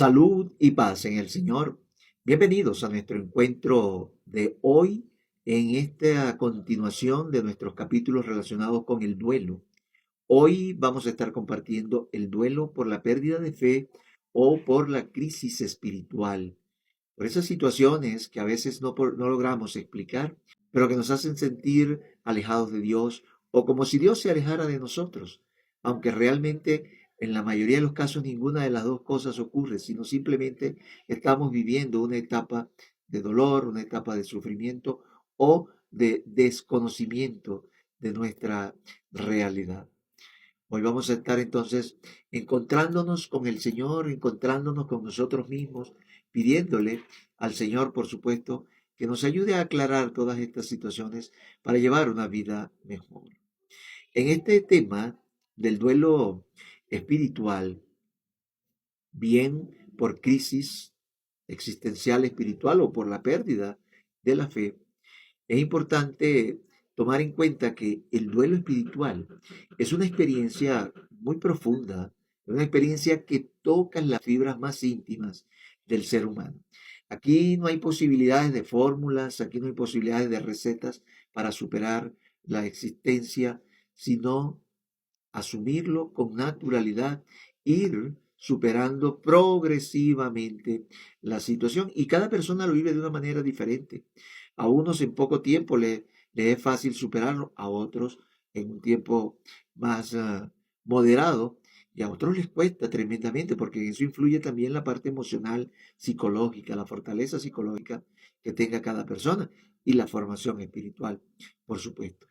Salud y paz en el Señor. Bienvenidos a nuestro encuentro de hoy en esta continuación de nuestros capítulos relacionados con el duelo. Hoy vamos a estar compartiendo el duelo por la pérdida de fe o por la crisis espiritual, por esas situaciones que a veces no logramos explicar, pero que nos hacen sentir alejados de Dios o como si Dios se alejara de nosotros, aunque realmente en la mayoría de los casos ninguna de las dos cosas ocurre, sino simplemente estamos viviendo una etapa de dolor, una etapa de sufrimiento o de desconocimiento de nuestra realidad. Hoy vamos a estar entonces encontrándonos con el Señor, encontrándonos con nosotros mismos, pidiéndole al Señor, por supuesto, que nos ayude a aclarar todas estas situaciones para llevar una vida mejor. En este tema del duelo espiritual, bien por crisis existencial espiritual o por la pérdida de la fe, es importante tomar en cuenta que el duelo espiritual es una experiencia muy profunda, una experiencia que toca las fibras más íntimas del ser humano. Aquí no hay posibilidades de fórmulas, aquí no hay posibilidades de recetas para superar la existencia, sino asumirlo con naturalidad, ir superando progresivamente la situación. Y cada persona lo vive de una manera diferente. A unos en poco tiempo le es fácil superarlo, a otros en un tiempo más moderado, y a otros les cuesta tremendamente, porque en eso influye también la parte emocional, psicológica, la fortaleza psicológica que tenga cada persona y la formación espiritual, por supuesto.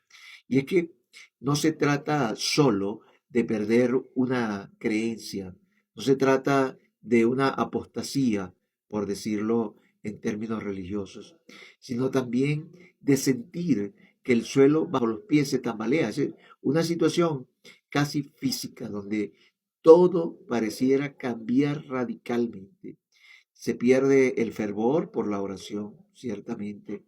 Y es que no se trata solo de perder una creencia, no se trata de una apostasía, por decirlo en términos religiosos, sino también de sentir que el suelo bajo los pies se tambalea. Es una situación casi física donde todo pareciera cambiar radicalmente. Se pierde el fervor por la oración, ciertamente,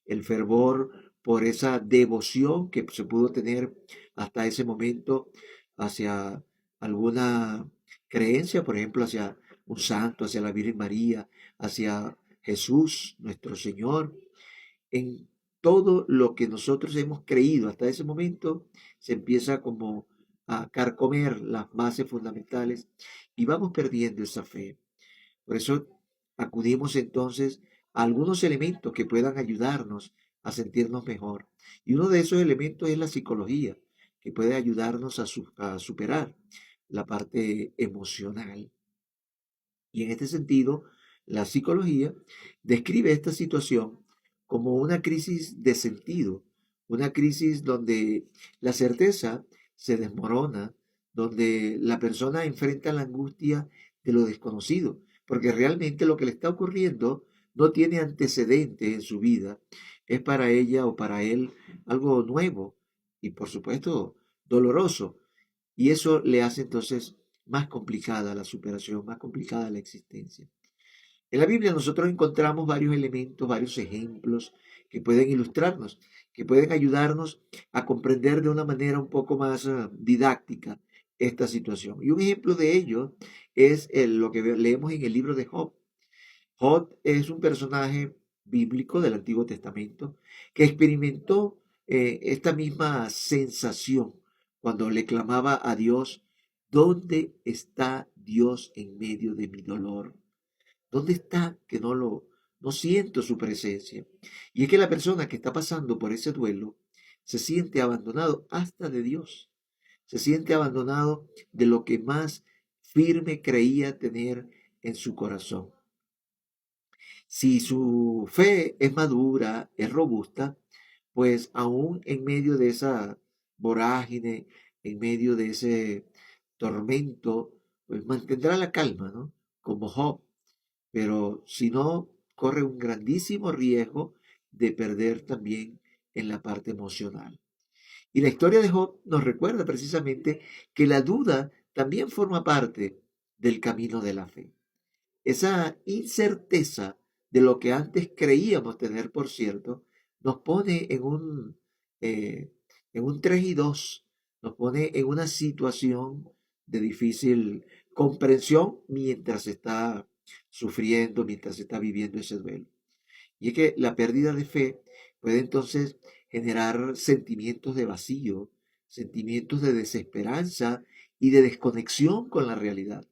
el fervor por esa devoción que se pudo tener hasta ese momento hacia alguna creencia, por ejemplo, hacia un santo, hacia la Virgen María, hacia Jesús, nuestro Señor. En todo lo que nosotros hemos creído hasta ese momento, se empieza como a carcomer las bases fundamentales y vamos perdiendo esa fe. Por eso acudimos entonces a algunos elementos que puedan ayudarnos a sentirnos mejor. Y uno de esos elementos es la psicología, que puede ayudarnos a superar la parte emocional. Y en este sentido, la psicología describe esta situación como una crisis de sentido, una crisis donde la certeza se desmorona, donde la persona enfrenta la angustia de lo desconocido, porque realmente lo que le está ocurriendo no tiene antecedentes en su vida, es para ella o para él algo nuevo y por supuesto doloroso, y eso le hace entonces más complicada la superación, más complicada la existencia. En la Biblia nosotros encontramos varios elementos, varios ejemplos que pueden ilustrarnos, que pueden ayudarnos a comprender de una manera un poco más didáctica esta situación. Y un ejemplo de ello es lo que leemos en el libro de Job. Job es un personaje bíblico del Antiguo Testamento que experimentó esta misma sensación cuando le clamaba a Dios: ¿dónde está Dios en medio de mi dolor? ¿Dónde está que no siento su presencia? Y es que la persona que está pasando por ese duelo se siente abandonado hasta de Dios, se siente abandonado de lo que más firme creía tener en su corazón. Si su fe es madura, es robusta, pues aún en medio de esa vorágine, en medio de ese tormento, pues mantendrá la calma, ¿no? Como Job. Pero si no, corre un grandísimo riesgo de perder también en la parte emocional. Y la historia de Job nos recuerda precisamente que la duda también forma parte del camino de la fe. Esa incerteza de lo que antes creíamos tener por cierto, nos pone eh, en un 3 y 2, nos pone en una situación de difícil comprensión mientras está sufriendo, mientras está viviendo ese duelo. Y es que la pérdida de fe puede entonces generar sentimientos de vacío, sentimientos de desesperanza y de desconexión con la realidad.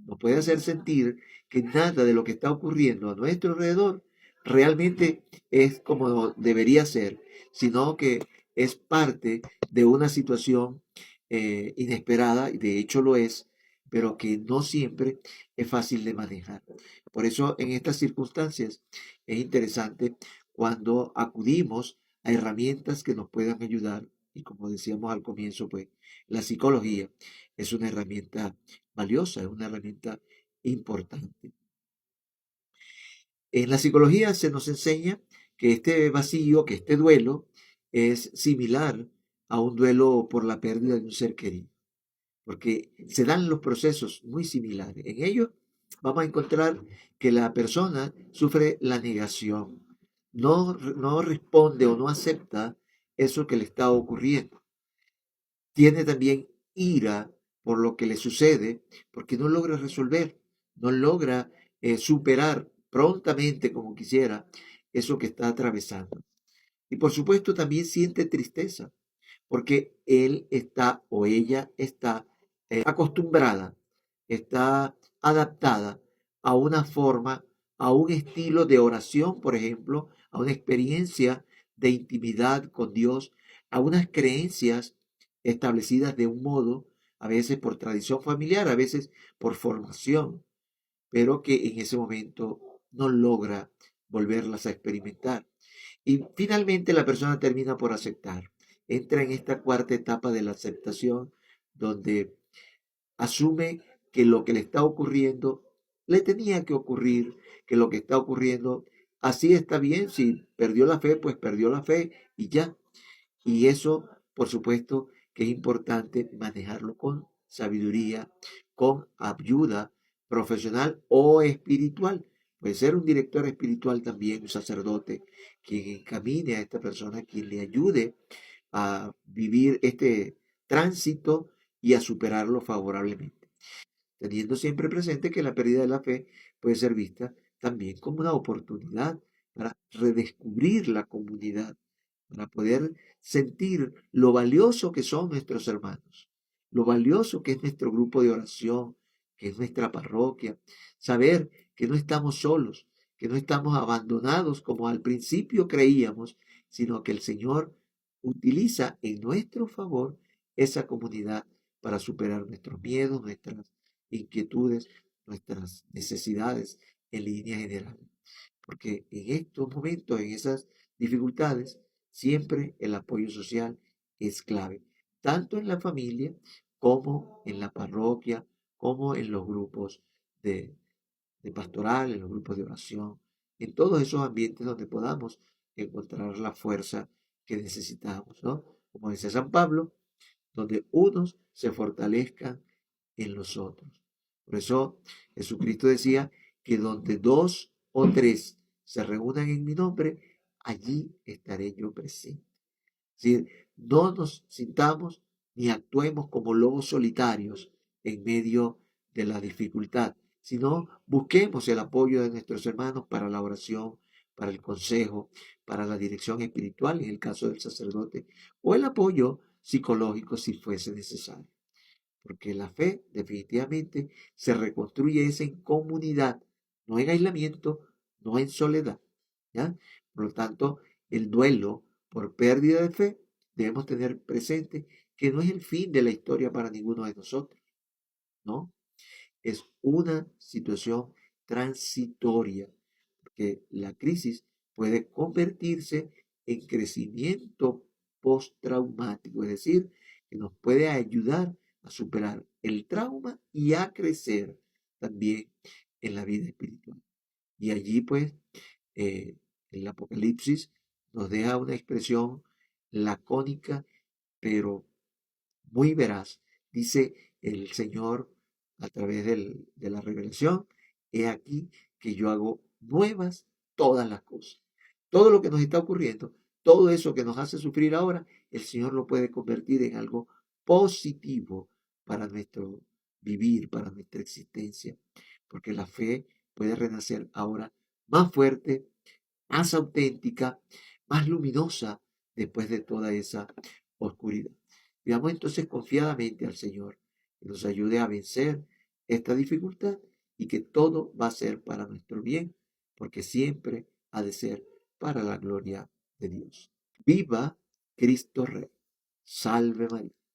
Nos puede hacer sentir que nada de lo que está ocurriendo a nuestro alrededor realmente es como debería ser, sino que es parte de una situación inesperada, y de hecho lo es, pero que no siempre es fácil de manejar. Por eso en estas circunstancias es interesante cuando acudimos a herramientas que nos puedan ayudar. Y como decíamos al comienzo, pues la psicología es una herramienta valiosa, es una herramienta importante. En la psicología se nos enseña que este vacío, que este duelo, es similar a un duelo por la pérdida de un ser querido, porque se dan los procesos muy similares. En ellos vamos a encontrar que la persona sufre la negación, no responde o no acepta eso que le está ocurriendo. Tiene también ira por lo que le sucede, porque no logra resolver, no logra superar prontamente como quisiera eso que está atravesando. Y por supuesto también siente tristeza, porque él está o ella está acostumbrada, está adaptada a una forma, a un estilo de oración, por ejemplo, a una experiencia de intimidad con Dios, a unas creencias establecidas de un modo, a veces por tradición familiar, a veces por formación, pero que en ese momento no logra volverlas a experimentar. Y finalmente la persona termina por aceptar. Entra en esta cuarta etapa de la aceptación, donde asume que lo que le está ocurriendo le tenía que ocurrir, que lo que está ocurriendo así está bien. Si perdió la fe, pues perdió la fe y ya. Y eso, por supuesto, que es importante manejarlo con sabiduría, con ayuda profesional o espiritual. Puede ser un director espiritual también, un sacerdote, quien encamine a esta persona, quien le ayude a vivir este tránsito y a superarlo favorablemente, teniendo siempre presente que la pérdida de la fe puede ser vista también como una oportunidad para redescubrir la comunidad, para poder sentir lo valioso que son nuestros hermanos, lo valioso que es nuestro grupo de oración, que es nuestra parroquia, saber que no estamos solos, que no estamos abandonados como al principio creíamos, sino que el Señor utiliza en nuestro favor esa comunidad para superar nuestros miedos, nuestras inquietudes, nuestras necesidades en línea general. Porque en estos momentos, en esas dificultades, siempre el apoyo social es clave, tanto en la familia como en la parroquia, como en los grupos de, de pastoral, en los grupos de oración, en todos esos ambientes donde podamos encontrar la fuerza que necesitamos, ¿no? Como dice San Pablo, donde unos se fortalezcan en los otros. Por eso Jesucristo decía que donde dos o tres se reúnan en mi nombre, allí estaré yo presente. Es decir, no nos sintamos ni actuemos como lobos solitarios en medio de la dificultad, sino busquemos el apoyo de nuestros hermanos para la oración, para el consejo, para la dirección espiritual en el caso del sacerdote, o el apoyo psicológico si fuese necesario. Porque la fe definitivamente se reconstruye es en comunidad, no en aislamiento, no en soledad. ¿Ya? Por lo tanto, el duelo por pérdida de fe debemos tener presente que no es el fin de la historia para ninguno de nosotros, ¿no? Es una situación transitoria, porque la crisis puede convertirse en crecimiento postraumático, es decir, que nos puede ayudar a superar el trauma y a crecer también en la vida espiritual. Y allí pues el Apocalipsis nos deja una expresión lacónica, pero muy veraz. Dice el Señor a través de la revelación, he aquí que yo hago nuevas todas las cosas. Todo lo que nos está ocurriendo, todo eso que nos hace sufrir ahora, el Señor lo puede convertir en algo positivo para nuestro vivir, para nuestra existencia, porque la fe puede renacer ahora más fuerte, más auténtica, más luminosa después de toda esa oscuridad. Veamos entonces confiadamente al Señor, que nos ayude a vencer esta dificultad y que todo va a ser para nuestro bien, porque siempre ha de ser para la gloria de Dios. Viva Cristo Rey. Salve María.